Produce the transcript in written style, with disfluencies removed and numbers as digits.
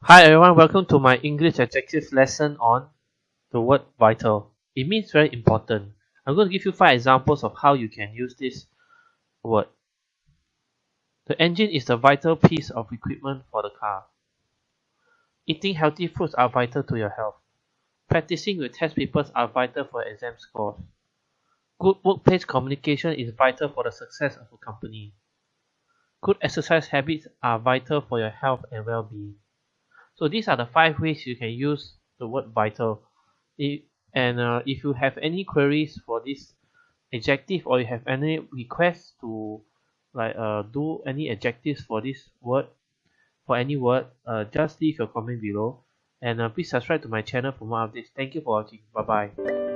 Hi everyone, welcome to my English adjectives lesson on the word vital. It means very important. I'm going to give you 5 examples of how you can use this word. The engine is the vital piece of equipment for the car. Eating healthy foods are vital to your health. Practicing with test papers are vital for exam scores. Good workplace communication is vital for the success of a company. Good exercise habits are vital for your health and well-being. So these are the 5 ways you can use the word vital. If you have any queries for this adjective or you have any requests to do any adjectives for this word, for any word, just leave your comment below, and please subscribe to my channel for more updates. Thank you for watching. Bye bye.